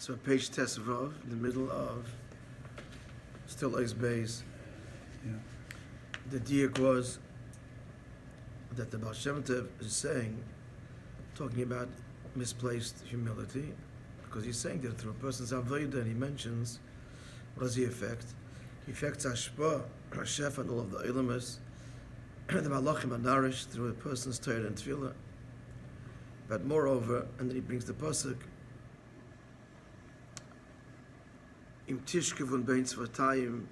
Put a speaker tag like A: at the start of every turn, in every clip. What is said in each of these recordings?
A: So page Tesvav, in the middle of still Bais.
B: Yeah.
A: The diak was that the Baal Shem Tov is saying, talking about misplaced humility, because he's saying that through a person's avodah, and he mentions what does he affect? He affects Ashpa, Hashef, and all of the ilamas. The Malachim are nourished through a person's Torah and Tefillah. But moreover, and then he brings the pasuk, Im tishkevun bein tzvatayim.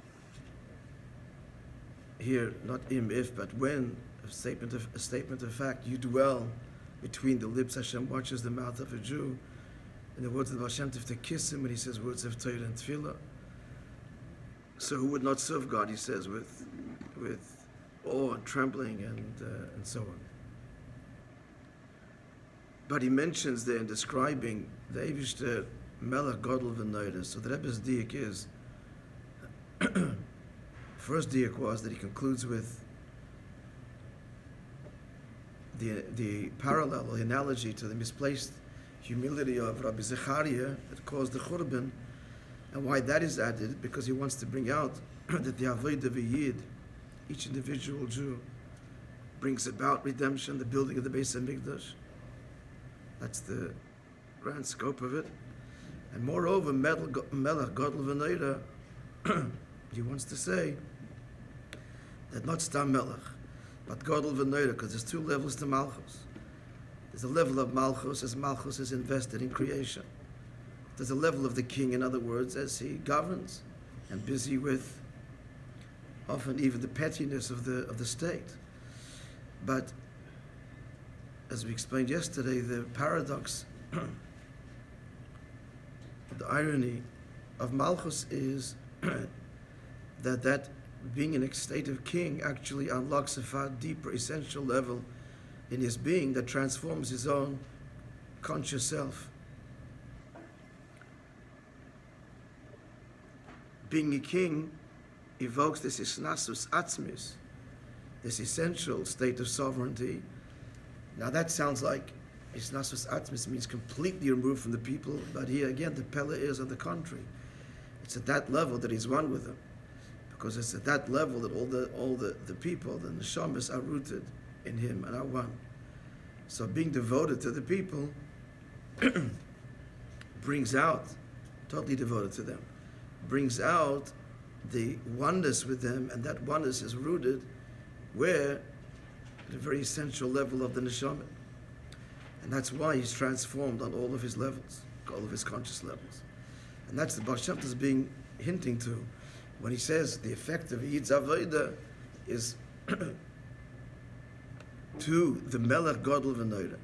A: Here, not im, if, but when, a statement of fact, you dwell between the lips. Hashem watches the mouth of a Jew. In the words of the Hashem to kiss him when he says words of Torah and Tefillah. So who would not serve God, he says, with awe and trembling and so on. But he mentions there in describing the Eivishter Melech Godel V'Noida. So the Rebbe's diak is, first diak was that he concludes with the parallel or the analogy to the misplaced humility of Rabbi Zechariah that caused the Churban, and why that is added, because he wants to bring out that the Avodah V'Yid, each individual Jew, brings about redemption, the building of the Bais HaMikdash. That's the grand scope of it. And moreover, Melech Godel V'Noida, he wants to say that not Stam Melech, but Godel V'Noida, because there's two levels to Malchus. There's a level of Malchus as Malchus is invested in creation. There's a level of the king, in other words, as he governs and busy with often even the pettiness of the state. But as we explained yesterday, the paradox, the irony of Malchus is that being in a state of king actually unlocks a far deeper, essential level in his being that transforms his own conscious self. Being a king evokes this isnasus atzmis, this essential state of sovereignty. Now that sounds like isnasus atzmis means completely removed from the people, but here again the pella is on the contrary. It's at that level that he's one with them, because it's at that level that all the people, the neshamas, are rooted in him and are one. So being devoted to the people brings out, totally devoted to them, brings out the oneness with them, and that oneness is rooted where? At a very essential level of the neshama. And that's why he's transformed on all of his levels, all of his conscious levels. And that's the Baal Shem Tov is being hinting to when he says the effect of Yid's Avodah is to the Melech Godel V'Noida.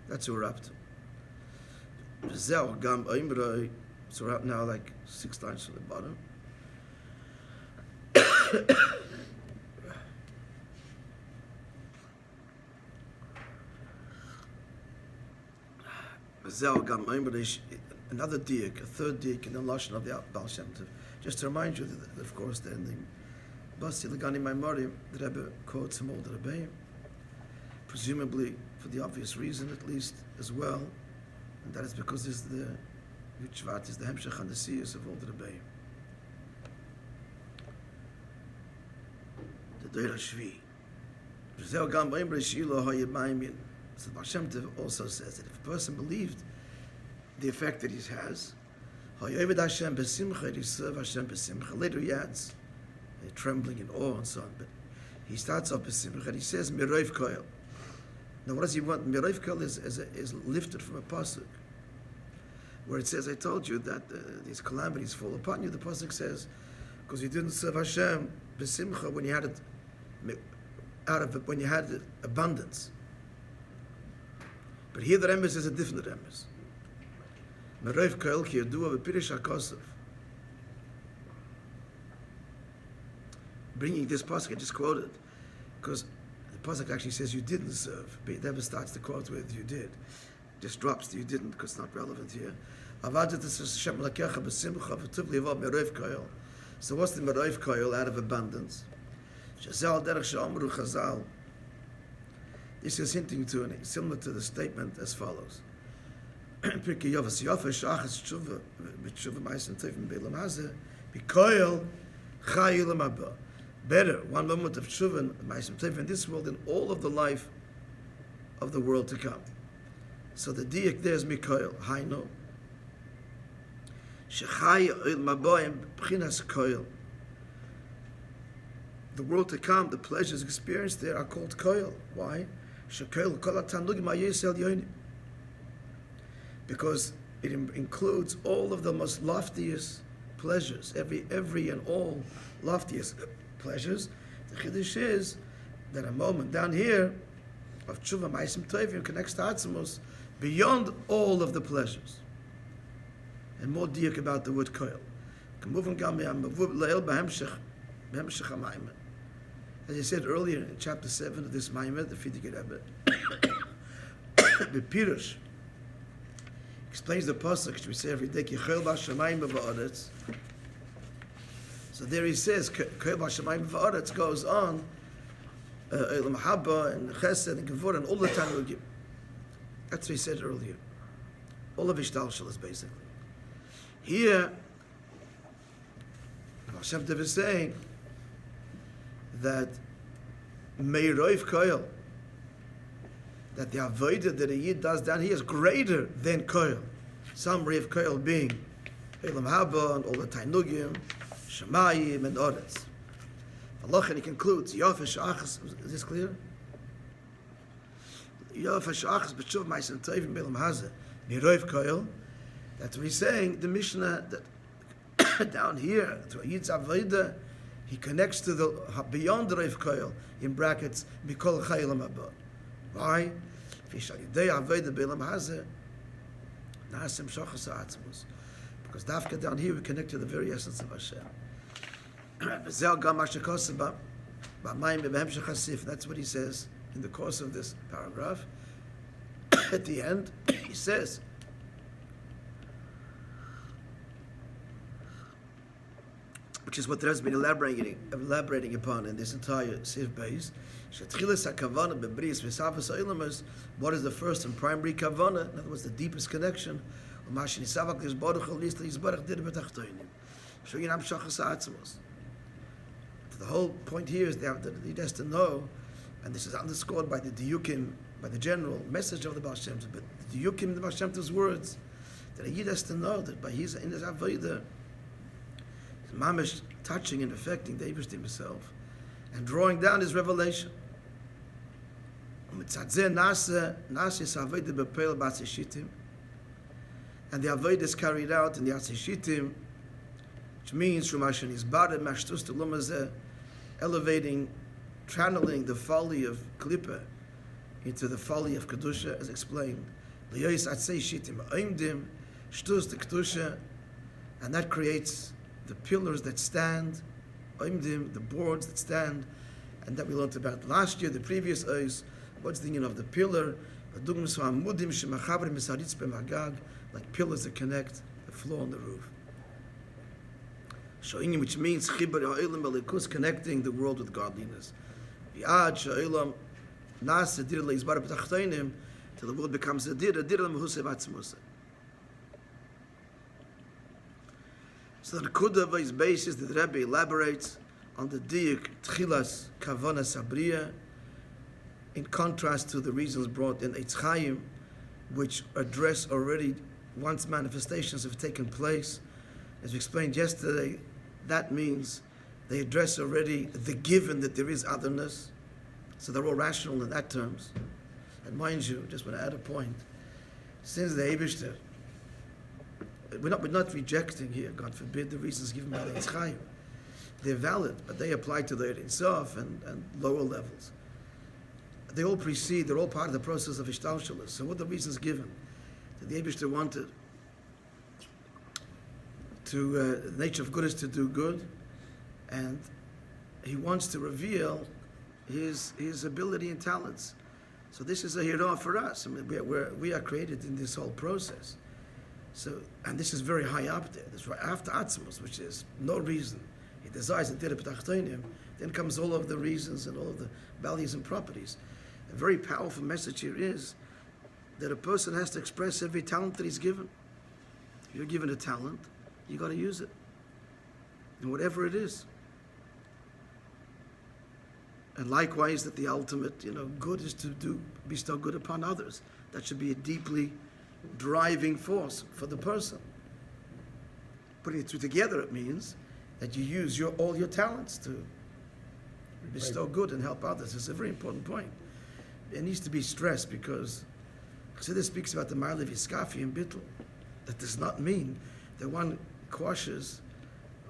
A: That's what we're up to. Zeh Gam Oimroi. So we're up now like 6 lines from the bottom. Another diak, a third diak in the lashon of the Baal Shem Tov. Just to remind you that, of course, then the Basi L'Gani Maimorim, the Rebbe quotes some old Rebbe, presumably for the obvious reason, at least, as well, and that is because this is the Yud Shvat is the Hemshech and the Siyas of old Rebbe. The Deir HaShvi. So the Baal Shem Tov also says that if a person believed the effect that he has, later he adds trembling and awe and so on, but he starts off b'simcha and he says miroiv koil. Now what does he want? Miroiv koil is lifted from a pasuk where it says, I told you that these calamities fall upon you. The pasuk says, because you didn't serve Hashem b'simcha when you had it when you had abundance. But here the Remes is a different Remes. Meroiv koil ki yadua v'pirish hakosov. Bringing this pasuk I just quoted, because the pasuk actually says you didn't serve, but it never starts the quote with you did. It just drops to you didn't, because it's not relevant here. So what's the meroiv koil out of abundance? This is hinting to, similar to the statement as follows. Pirkei Yovas Yofa Shachas Tshuva B'Tshuva Ma'asim Tovim B'Olam Hazeh B'Koyel Chai Olam Haba. Better one moment of Tshuva and Ma'asim Tovim in this world than all of the life of the world to come. So the diak there is Mikoyel Haino Shechai Olam Haba B'Chinas Koyel. The world to come, the pleasures experienced there are called koil. Why? Because it includes all of the most loftiest pleasures, every and all loftiest pleasures. The chiddush is that a moment down here of tshuva ma'asim tovim connects to atzmos beyond all of the pleasures. And more diak about the word koil. As I said earlier in chapter 7 of this Maimed, the Frierdiker Rebbe, the Pirush explains the pasuk which we say every day, Kichel b'shamayim v'aretz. So there he says, Kichel b'shamayim v'aretz goes on, Elam Haba and Chesed and Gevur and all the Tanugim. That's what he said earlier. All of Ishtalshal is basically. Here, Hashem Tov is saying that Meiroif Koil, that the avodah that a Yid does down here is greater than Koil. Some Reiv Koil being Elam Haba and all the Tainugim, Shemayim and Oretz. Allah, and he concludes, Yofish Achas, is this clear? Yofish Achas, B'tshuv Ma'asim Tovim B'Olam Hazeh, Meiroif Koil. That's what he's saying, the Mishnah, that down here, to a Yid's avodah, he connects to the beyond the Reiv Koil, in brackets, Mikol Chai Olam Haba. Why? Because Dafka down here we connect to the very essence of Hashem. That's what he says in the course of this paragraph. At the end, he says, which is what the Rebbe has been elaborating upon in this entire Sif Bais. What is the first and primary kavanah? In other words, the deepest connection. The whole point here is that he has to know, and this is underscored by the diukim, by the general message of the Baal Shem Tov, but the diukim, the Baal Shem Tov's words, that he has to know that by in his avodah, mamish touching and affecting the Eibishter himself and drawing down his revelation. And the avodah is carried out in the Atzishitim, which means from Hashem Yisbareh Mashtus to Lumazeh, elevating, channeling the folly of Klippa into the folly of Kedusha, as explained. L'yoyis Atzishitim Oimdim, Shtus the Kedusha, and that creates the pillars that stand, Oimdim, the boards that stand, and that we learned about last year, the previous Ois. What's the meaning of the pillar? Like pillars that connect the floor and the roof. Which means connecting the world with godliness. Till the world becomes a dir. So the Kudah of his basis that the Rebbe elaborates on the diuk tchilas kavana sabriya, in contrast to the reasons brought in Eitz Chaim, which address already once manifestations have taken place. As we explained yesterday, that means they address already the given that there is otherness, so they're all rational in that terms. And mind you, just want to add a point, since the Eibishter, we're not rejecting here, God forbid, the reasons given by the Eitz Chaim. They're valid, but they apply to the Ein Sof and lower levels. They all precede, they're all part of the process of Ishtalshalis. So what are the reasons given? That the Eibishter wanted to, the nature of good is to do good, and he wants to reveal his ability and talents. So this is a hero for us. I mean, we are created in this whole process. So, and this is very high up there. This is right after Atzmos, which is no reason. He desires a Direh B'Tachtonim. Then comes all of the reasons and all of the values and properties. A very powerful message here is that a person has to express every talent that he's given. If you're given a talent, you got to use it, and whatever it is. And likewise, that the ultimate, good is to bestow good upon others. That should be a deeply driving force for the person. Putting it two together, it means that you use all your talents to bestow good and help others. It's a very important point. It needs to be stressed because Chassidus speaks about the Ma'alev Yiskafi and Bittul. That does not mean that one quashes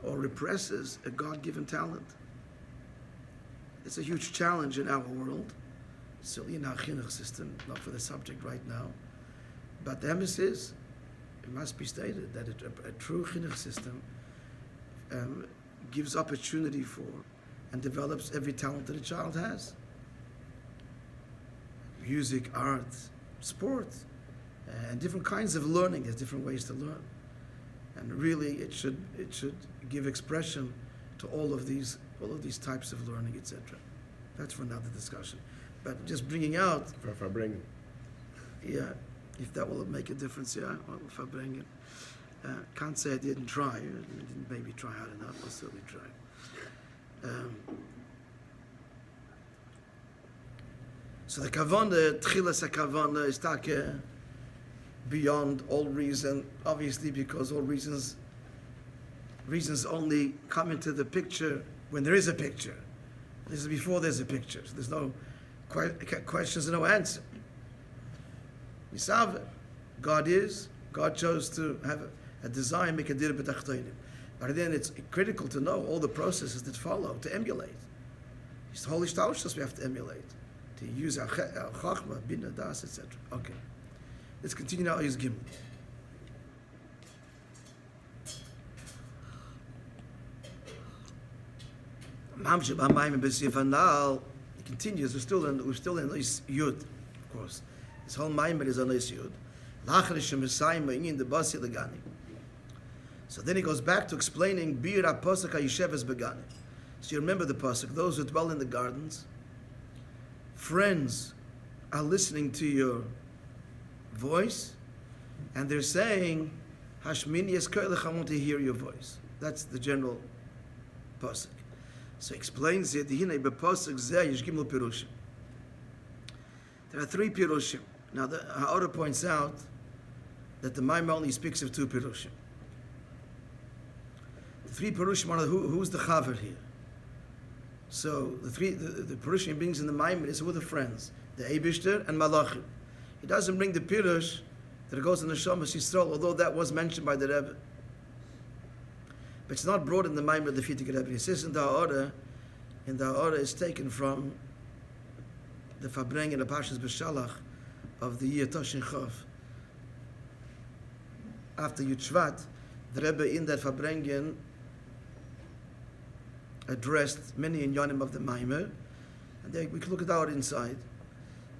A: or represses a God-given talent. It's a huge challenge in our world, certainly in our chinuch system, not for the subject right now. But the emphasis, it must be stated that a true chinuch system gives opportunity for and develops every talent that a child has. Music, art, sport, and different kinds of learning. There's different ways to learn. And really it should give expression to all of these types of learning, etc. That's for another discussion. But just bringing out
B: for bringing.
A: Yeah, if that will make a difference, yeah, well, if I bring it. Can't say I didn't try. I didn't maybe try hard enough. I'll certainly try. So the kavana, tchilas kavana, is beyond all reason, obviously, because all reasons only come into the picture when there is a picture. This is before there's a picture. So there's no questions and no answer. Yisaveh. God chose to have a design, make a dir b'tachtonim. But then it's critical to know all the processes that follow, to emulate. It's the holy shtalshus we have to emulate. To use our chachma, bina, das, etc. Okay. Let's continue now, is Gimmel. It continues. We're still in this Yud, of course. This whole Maimer is on this Yud. In the Basi L'Gani. So then he goes back to explaining Bir HaPosuk HaYisheves Begani. So you remember the pasuk: those who dwell in the gardens, friends are listening to your voice, and they're saying, Hashmini Eskoilech, I want to hear your voice. That's the general pasuk. So he explains it. There are three pirushim. Now the Ha'ara points out that the Maimon only speaks of two pirushim. The three pirushim are who's the chaver here. So the pirushim he brings in the Maimon is who are the friends, the Eibishter and Malachim. He doesn't bring the pirush that goes in the Shomas Yisrael, although that was mentioned by the Rebbe. But it's not brought in the Maimon of the Fitik Rebbe. He says in the Ha'ara is taken from the Fabreng and the Pashas B'Shalach of the year Toshin Chov. After Yud Shvat, the Rebbe in that Fabrengen addressed many inyanim of the Maimer, and we can look at our inside.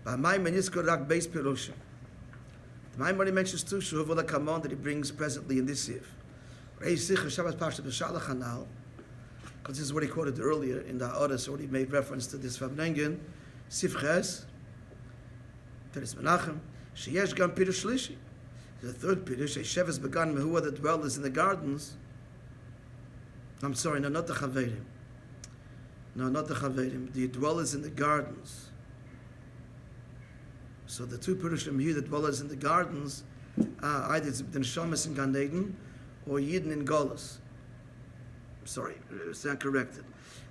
A: By Maimer Yizkor Rak Bais Pirushim. The Maimer only mentions two Shuvola Kamon that he brings presently in this Sif. Reis Sich Shabbat Pashas B'Shalach Hanal, because this is what he quoted earlier in the Ha'ara, so he made reference to this Fabrengen, Sif Ches, Teres Menachem, Sheyesh Gam Pirush Shlishi. The third Pirush, Sheves Began Mehua, the dwellers in the gardens. I'm sorry, no, not the Chaverim. No, not the Chaverim. The dwellers in the gardens. So the two Pirushim here, the dwellers in the gardens, either it's the Neshamas in Gan Eden or Yidden in Golos. Sorry, stand corrected.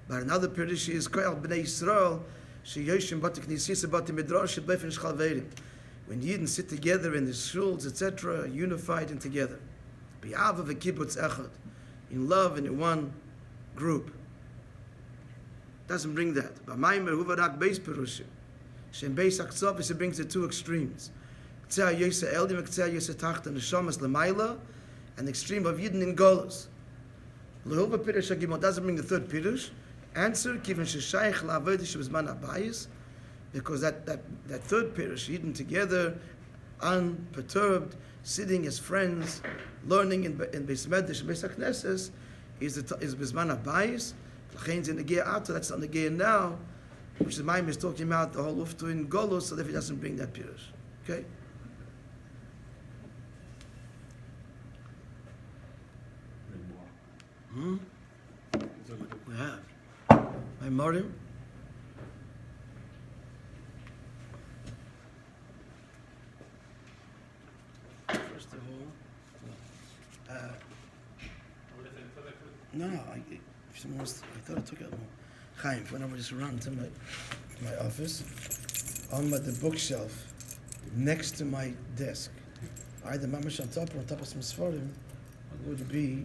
A: But another Pirush is Koyal B'nai Yisrael, Sheyoshim Batik Nisisa Batim Midrash Befen Shchalverim. When Yidden sit together in the shuls, etc., unified and together. B'yava v'kibbutz echad. In love and in one group. Doesn't bring that. B'maimer huvarak beis perushim. Shem beis aksovis, it brings the two extremes. K'tzeh yoseh eldim, k'tzeh yoseh tachta, neshamas l'mayla, and the extreme of Yidden in Golos. L'huva pirush ha'gimel doesn't bring the third pirush. Answer, kivin sheshayich la'avodah shebizman ha'bayis, because that third pirush, Yidden together, unperturbed, sitting as friends, learning in Beis Medrash and Beis HaKnesses, is Bizman HaBais. L'chein in the Gear Ato, that's on the Gear now, which the Maimon is talking about the whole Uftu in Golos, so therefore he doesn't bring that pirush. Okay? Memorim. First of all, no, if someone wants, I thought I took it more. Chaim, whenever I just run to my office, on the bookshelf next to my desk, either mamash on top or on top of some sforim, would be,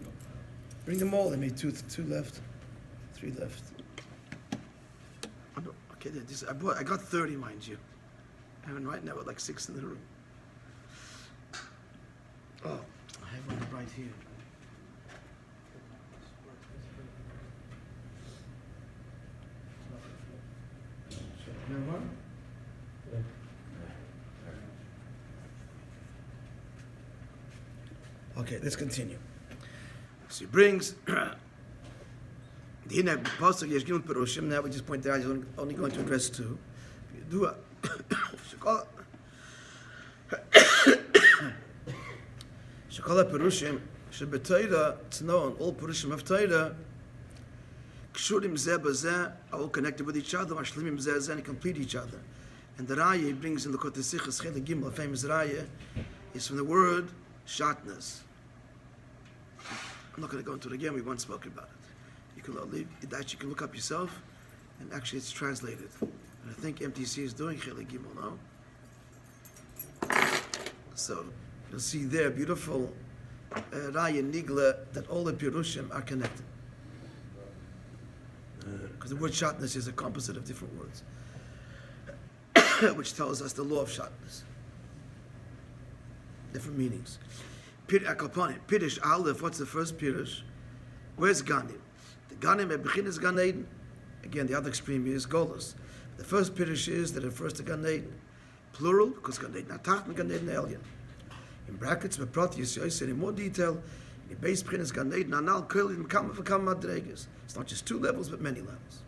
A: bring them all. There may two left, 3 left. Oh, no, okay, I got 30, mind you. And right now, with like 6 in the room. Oh, I have one right here. Okay, let's continue. So he brings the Hina Pasuk Yesh Gimmel Perushim. Now we just pointed out he's only going to address 2. Shekala Perushim Shebetoira Tznon, all Perushim of Torah Kshurim Zeh Bazeh are all connected with each other, Mashlimim Zeh Zeh, and complete each other. And the Raya he brings in the Kot Sichas Chele Gimmel, a famous Raya, is from the word shatnez. I'm not going to go into it again. We once spoke about it. You can look up yourself, and actually it's translated. And I think MTC is doing Chele Gimmel now. So you'll see there beautiful Raya Nigla that all the Pirushim are connected. Because the word shatnez is a composite of different words, which tells us the law of shatnez. Different meanings. Pirish Aleph, what's the first Pirish? Where's Ganim? The Ganim at Bechin is Gan Eden. Again, the other extreme is Golos. The first Pirish is that it refers to Gan Eden. Plural, because Gan Eden Atach and Gan Eden Elyon. In brackets, Beprat Yisrael said in more detail, in the base Bechin is Gan Eden, Anal Kol in Kam Madregas. It's not just 2 levels, but many levels.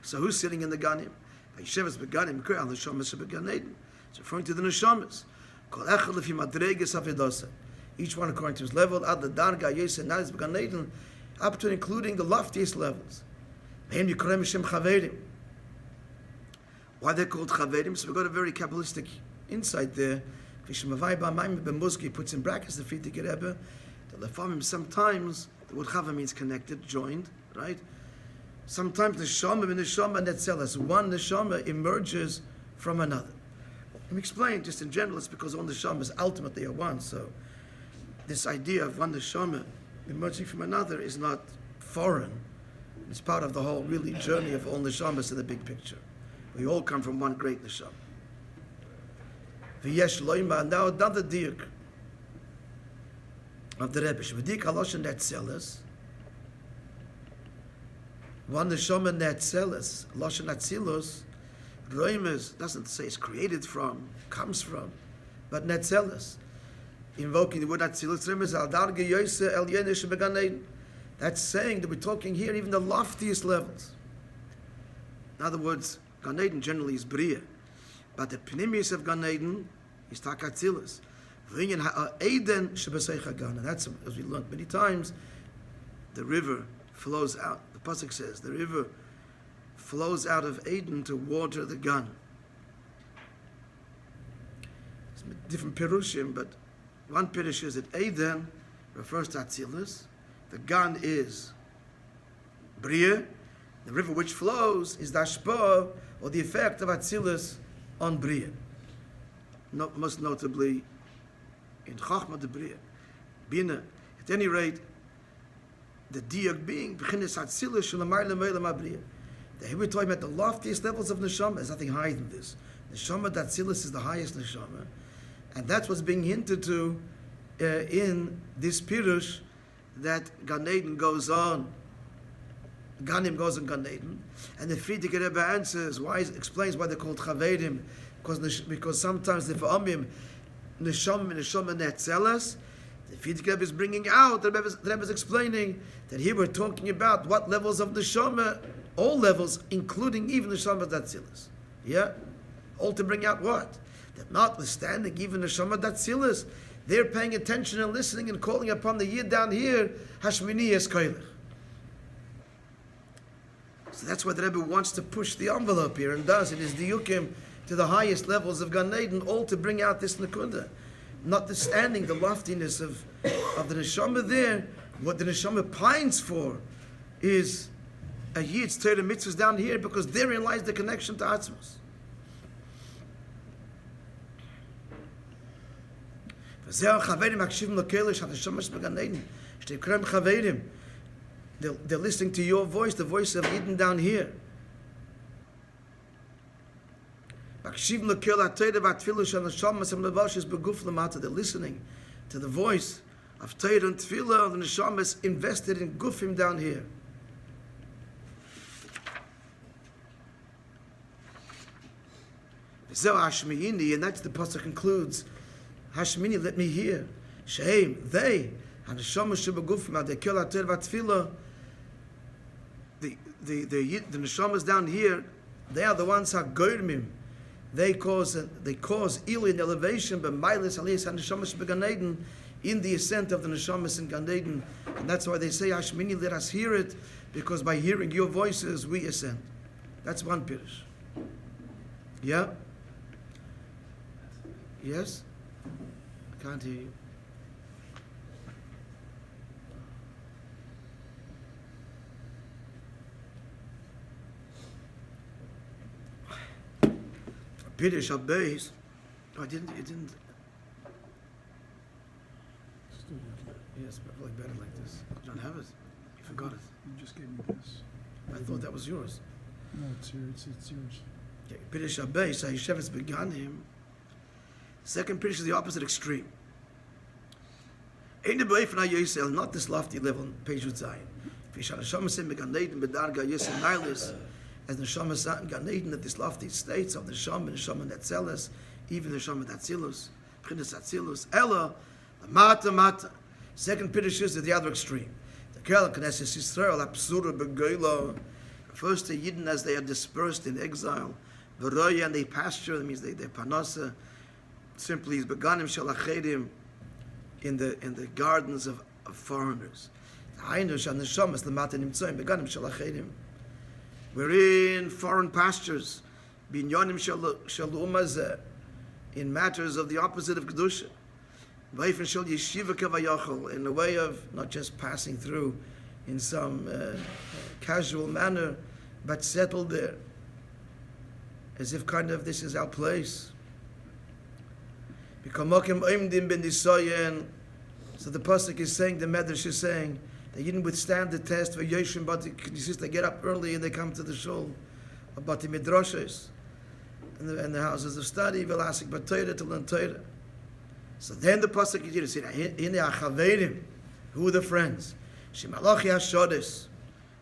A: So who's sitting in the Ganim? Yeshevas Beganim, Kol Neshamas Began Eden. It's referring to the Neshamas. Kol Echad Lefi Madregas Avedasa. Each one according to his level, Ad Darga Yosef Naz Began Eden, up to including the loftiest levels. Why they're called Chaverim? So we got a very Kabbalistic insight there. He puts in brackets the Friedrich Rebbe. The Lefamim, sometimes the word Chava means connected, joined, right? Sometimes the Neshama and Neshama Netzelas, one Neshama emerges from another. Let me explain, just in general, it's because all Neshamas ultimately are one. So this idea of one Neshama emerging from another is not foreign. It's part of the whole really journey of all Neshamas in the big picture. We all come from one great Neshama. V'yesh loima, now another diuk of the Rebbe. Shv'dik haloshen netzeles. One Neshama netzeles, loshen atzilus. Roimes doesn't say it's created from, comes from, but netzeles. Invoking the word atzilus, roimes al darge yoseh el yenesh began eden. That's saying that we're talking here even the loftiest levels. In other words, Gan Eden generally is Bria, but the Pnimius of Gan Eden is Takatzilus. Eden Shebaseicha Gan, and that's, as we learned many times, the river flows out. The Pasuk says the river flows out of Eden to water the Gan. It's different Perushim, but one Perush is that Eden refers to Atzilus. The Gan is Bria. The river which flows is the Ashpa, or the effect of Atzilus on Bria. Most notably in Chachma de Bria. Bina, at any rate, the Diyak being, B'chinis Atzilus Shulamar L'Meilam Bria. Here we're talking about the loftiest levels of Neshama. There's nothing higher than this. Neshama Atzilus is the highest Neshama. And that's what's being hinted to in this Pirush, that Gan Eden goes on. Ganim goes on Gan Eden, and the Friedrich Rebbe answers explains why they're called Chaverim, because sometimes the V'amim Neshama Netzelas. The Friedrich Rebbe is bringing out. The Rebbe is explaining that here we're talking about what levels of Neshama, all levels, including even Neshama Netzelas. Yeah, all to bring out what? That notwithstanding even Neshama Netzelas, they're paying attention and listening and calling upon the Yid down here, Hashmini Eskoilech. So that's why the Rebbe wants to push the envelope here, and does. It is the yukim to the highest levels of Gan Eden, all to bring out this Nakuda. Notwithstanding the loftiness of the Neshama there, what the Neshama pines for is a Yid's Torah mitzvahs down here, because therein lies the connection to Atzmos. They're listening to your voice, the voice of Eden down here. They're listening to the voice of Torah and Tefillah of the Neshamas invested in Gufim down here. And that's the pasuk concludes. Hashmini, let me hear. Shehem, they, and the Neshamas shebegufim, they kill Torah v'Tefillah. The Neshamas down here, they are the ones who are goyrmim. They cause ill in elevation, but milas aliyas and Neshamas began Eden, in the ascent of the Neshamas in Gan Eden. And that's why they say, Hashmini, let us hear it, because by hearing your voices, we ascend. That's one pirush. Yeah? Yes? I can't hear you. Pirush of Bais. I didn't. Yes, but like better like this. You don't have it. You forgot it.
B: You just gave me this.
A: I thought that was yours.
B: No, it's yours. It's yours.
A: Okay, Pirush of Bais. Hashevet's beganim. Second Pirush is the opposite extreme. Ein beifna Yisrael, not this lofty level, page with Zion. Fishan Neshama sim began Eden bedarga Yisrael Nilis. As the Neshama sat in Gan Eden at this lofty states of the Neshama Netzeles, even the Neshama Atzilus, Prince Atzilus, Ella, the Mata. Second Pirush is at the other extreme. The Kel Knesset Yisrael, Absura Begoila, refers to Yidden as they are dispersed in exile. Veroya, and they pasture, that means they're Panasa, simply is Beganim Shalachedim in the gardens of foreigners. Hainush and Neshamas, the Mata Nimtzoim, Beganim Shalachedim. We're in foreign pastures, binyanim shalumazeh, in matters of the opposite of kedusha. Vayfen shel yeshiva kavayachol, in a way of not just passing through in some casual manner, but settled there, as if kind of this is our place. So the pasuk is saying, the Medrash is saying, they didn't withstand the test for Yeshim, but they get up early and they come to the shul, about the midrashes and the houses of study, velasik b'Torah to learn Torah. So then the pasuk is saying, "Hine achaverim," who are the friends? Shemalachi hashodes,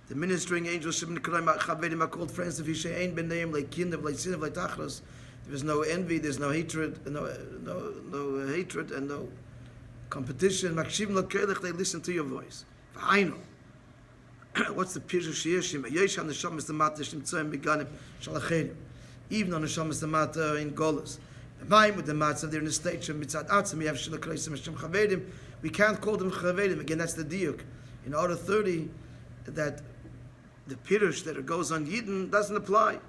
A: the ministering angels. Shemini k'rayim achaverim are called friends of Yishayin b'neim like kindav like sinav like tachros. There is no envy, there's no hatred, no hatred and no competition. Makshivim l'kelech, they listen to your voice. What's the pirush here? Yesh on the shamas the mata shimtzoyim beganim shalachedim. Even on the shamas the mata in Golas. The ma'im with the matzah, they're in a state of mitzad atzim. We have shilakreisim Hashem chavedim. We can't call them chavedim. Again, that's the diuk. In order 30, that the pirush that goes on Yidden doesn't apply.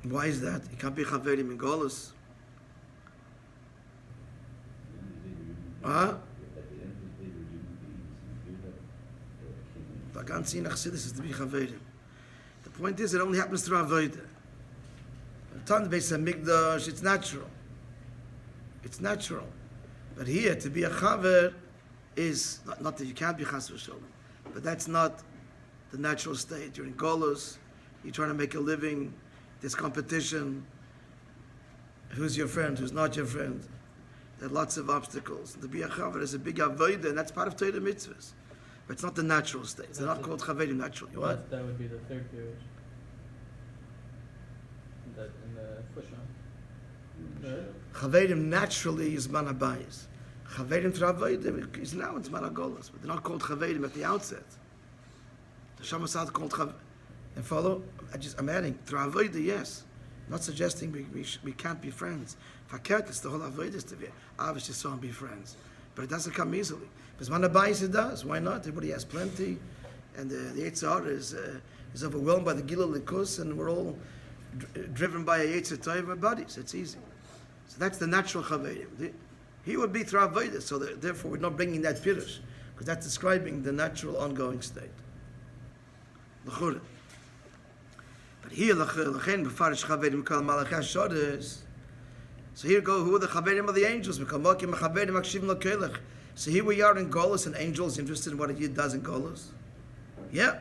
A: Why is that? It can't be chaverim in Golos. Is to be chaverim. The point is, it only happens through avodah. The time the Beis Hamikdash, it's natural. It's natural. But here, to be a chaver is not that you can't be chas v'sholem, but that's not the natural state. You're in Golos. You're trying to make a living. There's competition. Who's your friend? Who's not your friend? There are lots of obstacles. To be a chaver is a big avodah, and that's part of Torah mitzvahs. But it's not the natural state. They're not called chaverim naturally. What?
C: That would be the third pirush. In the Fushon.
A: Chaverim naturally is manabais. Chaverim through avodah is now it's managolas, but they're not called chaverim at the outset. The Shamasad called chaverim. And follow? I'm adding through avodah, yes. Not suggesting we can't be friends. Fakert, it's the whole avoidance to be. Obviously, so and be friends. But it doesn't come easily. Because when the Bais it does, why not? Everybody has plenty. And the Yitzhar is overwhelmed by the Gilul Likus, and we're all driven by a Yitzhar Tov of bodies. It's easy. So that's the natural Chavedim. He would be through avoidance, so therefore we're not bringing that Pirush, because that's describing the natural ongoing state. L'chura. But here, l'chein b'farish chaverim kol malachei hashodes. So here go, who are the chaverim of the angels? So here we are in Golus, and angels interested in what a Yid does in Golus. Yeah.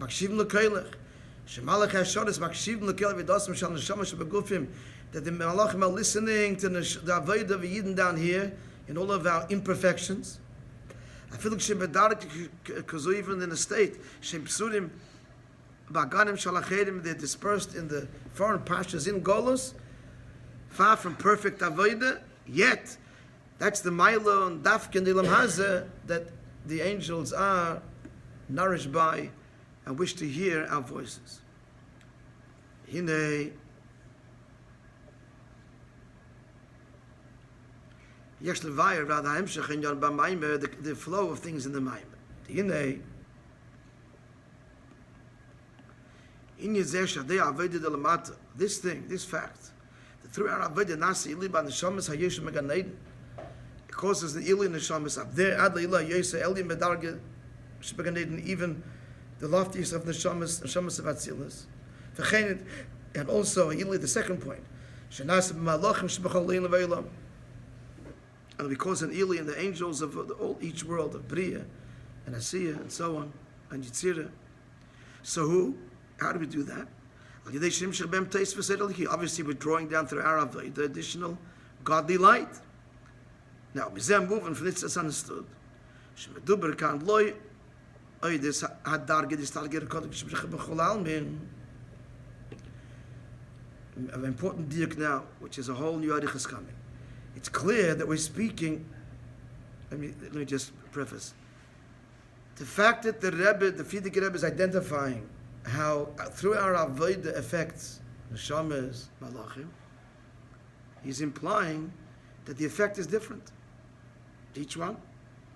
A: Makshivim l'keilech. Shemalachei hashodes makshivim l'keilech v'dosam shal neshama shebegufim. That the malachim are listening to the avodah of Yidden down here in all of our imperfections. I feel like because even in the state, Shemsurim, Baganim Shalachedim, they're dispersed in the foreign pastures in Golus, far from perfect avodah. Yet, that's the Milo and Dafkin Ilam Hazeh that the angels are nourished by and wish to hear our voices. Hine. The flow of things in the Maimer. This thing, this fact, that through our Avodah Nasi Ili Ba Neshamas HaYeshu Megan Eden, it causes the Ili Neshamas up there, Ad Leila Yesa Eli Medarge Shbegan Eden, even the loftiest of Neshamas of Atzilus. And also, Ili, the second point, Shenas Malachim Shbechol Lein Levelam. And because an Eli and the angels of each world of Bria and Asiya and so on and Yitzira. So how do we do that? Obviously we're drawing down through our avodah the additional godly light. Now, Mizem moving from this is understood. An important diak now, which is a whole new arich is coming. It's clear that we're speaking. Let me just preface. The fact that the Rebbe, the Frierdiker Rebbe, is identifying how through our avodah affects neshamas, malachim, he's implying that the effect is different. Each one,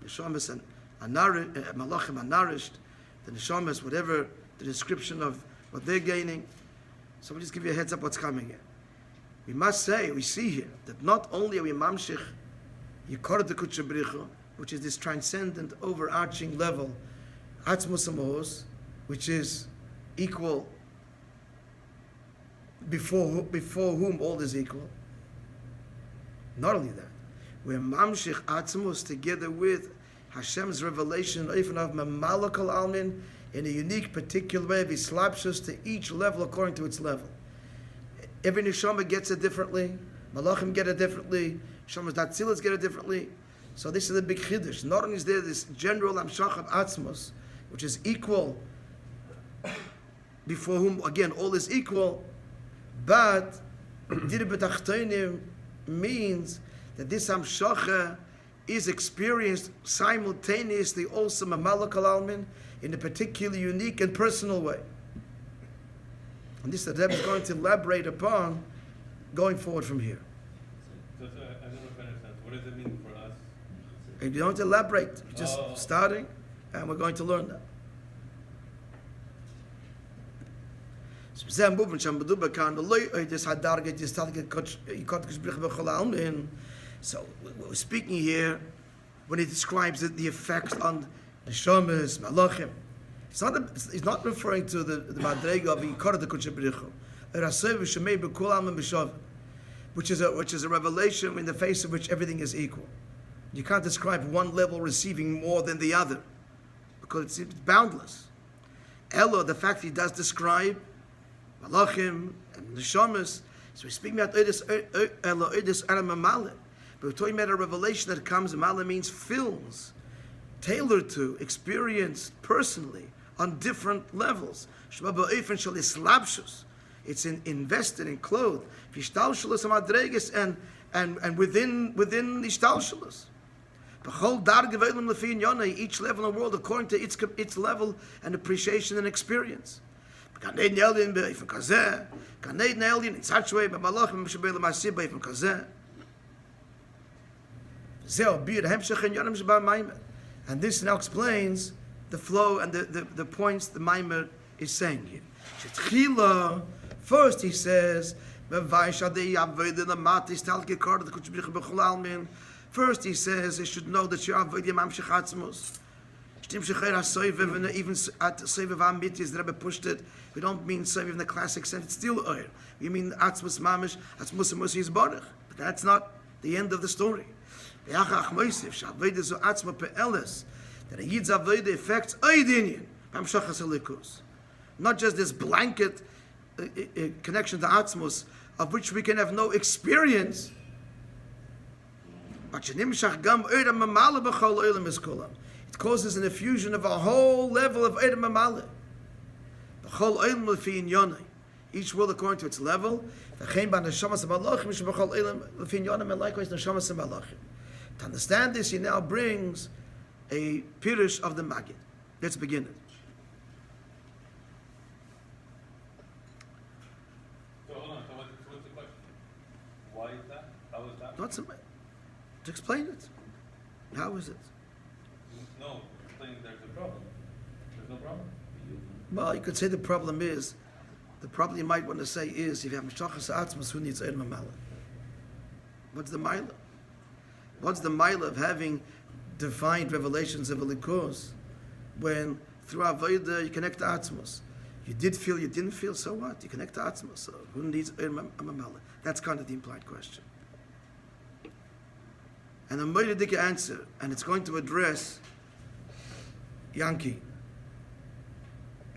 A: neshamas and malachim are nourished, the neshamas, whatever the description of what they're gaining. So we'll just give you a heads up what's coming here. We must say, we see here, that not only are we mamshich yikor de kutchabricha, which is this transcendent, overarching level, atzmus amos, which is equal, before whom all is equal. Not only that, we're mamshich atzmus together with Hashem's revelation, even of mamalakal almin, in a unique, particular way of islapshus to each level according to its level. Every neshama gets it differently. Malachim get it differently. Neshamas datzilas get it differently. So this is the big chiddush. Not only is there this general amshach of atzmos, which is equal, before whom again all is equal, but dir betachtonim means that this amshacha is experienced simultaneously also mamalakal almin in a particularly unique and personal way. And this the Rebbe is going to elaborate upon going forward from here.
D: So I don't know if I understand. What does it mean for us?
A: And you don't elaborate. You're just starting, and we're going to learn that. So we're speaking here when he describes the effects on the neshamas, malachim. He's not referring to the madrega of Yikor de Kutshabrichu, which is a revelation in the face of which everything is equal. You can't describe one level receiving more than the other because it's boundless. Elo, the fact he does describe malachim and neshamas, so we're speaking about oidus aramamale, but we're talking about a revelation that comes. Mala means fills, tailored to, experienced personally on different levels. It's invested in clothes. And within the shtalshalos. Each level in the world according to its level and appreciation and experience. Gan Eden Elyon be'efen kazeh. Gan Eden Elyon in such a way, b'malachim shebei l'masih be'efen kazeh. Zeh bir hemshech en yonim sheba maimer. And this now explains the flow and the points the maimer is saying here. Shetchila, first he says, first he says, you should know that you are avodah mamshech atzmos. Even at Soiv Amitis, the Rebbe pushed it. We don't mean Soiv in the classic sense, it's still oil. We mean Atzmus Mamish, Atzmus Musi is Baruch. But that's not the end of the story. That a Yid's Avodah affects Oidinian, not just this blanket connection to Atzmus, of which we can have no experience. But it causes an effusion of a whole level of Eidem Mamale. Each will according to its level. And likewise, to understand this, he now brings a pirush of the Magid. Let's begin it.
D: So hold on, so what's the question? Why is that? How is that?
A: Not so much. To explain it. How is it?
D: No, explain there's a problem. There's no problem?
A: Well, you could say the problem you might want to say is, if you have Meshachas Atzmas, who needs Eidem Mamala? What's the Maila? What's the Maila of having defined revelations of a Likus when through Avodah you connect to Atzmas? You did feel, you didn't feel, so what? You connect to Atzmas, so who needs Eidem Mamala? That's kind of the implied question. And a Moedik answer, and it's going to address Yankee.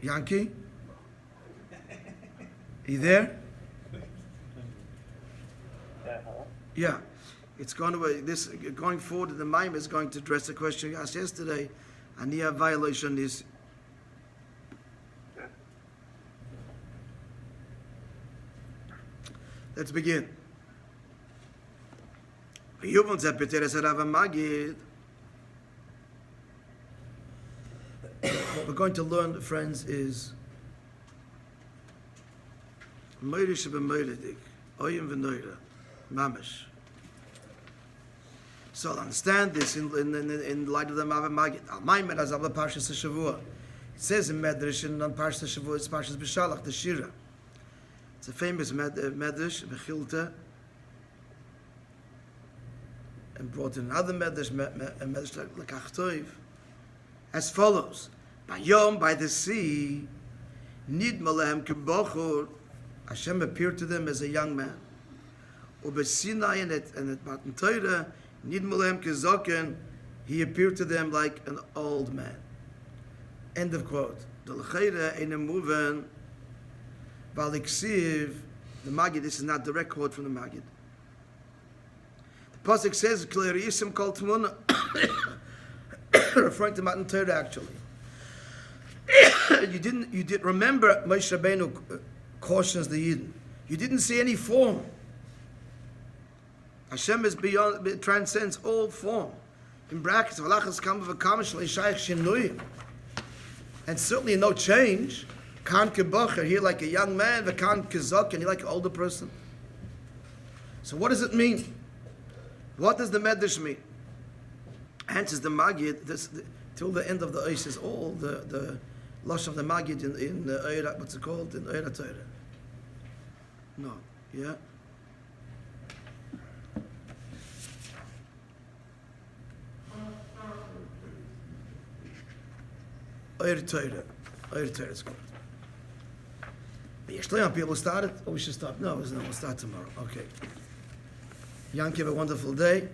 A: Yankee? You there? Yeah. It's going to going forward. The Maim is going to address the question you asked yesterday. Aniya violation is. Let's begin. We're going to learn, friends, is Meirish b'Meiridik, Oyim v'Noira, Mamish. So I'll understand this in light of the Mav Magid. Al Maimed as Abba Parshas Shavua. It says in Medrash and on Parshas Shavua, it's Parshas B'Shalach, the Shira. It's a famous Medrash, Bechilta, and brought in another Medrash, Medrash like Achtoiv, as follows: by the sea, Nidmalehem Kibachur, Hashem appeared to them as a young man. Sinai and at Matan Torah, Nidmalehem Kizoken, he appeared to them like an old man. End of quote. The L'cheira in a moven, Valiksiv, the Magid, this is not direct quote from the Magid. The Pasuk says, Kler Yisim Kol Tmuna, referring to Matan Torah actually. You did remember Moshe Rabbeinu cautions the Yidden. You didn't see any form. Hashem is beyond, it transcends all form. In brackets, and certainly no change. Kan kebacher, here like a young man, v'kan kezok, and here like an older person. So what does it mean? What does the Medrash mean? Answers the Magid, till the end of the Ois is all the lush of the Magid in the what's it called? In Eira Torah. No, yeah? Eira Torah is called. People start it, or we should stop? No, we'll start tomorrow. Okay. Yanki, have a wonderful day.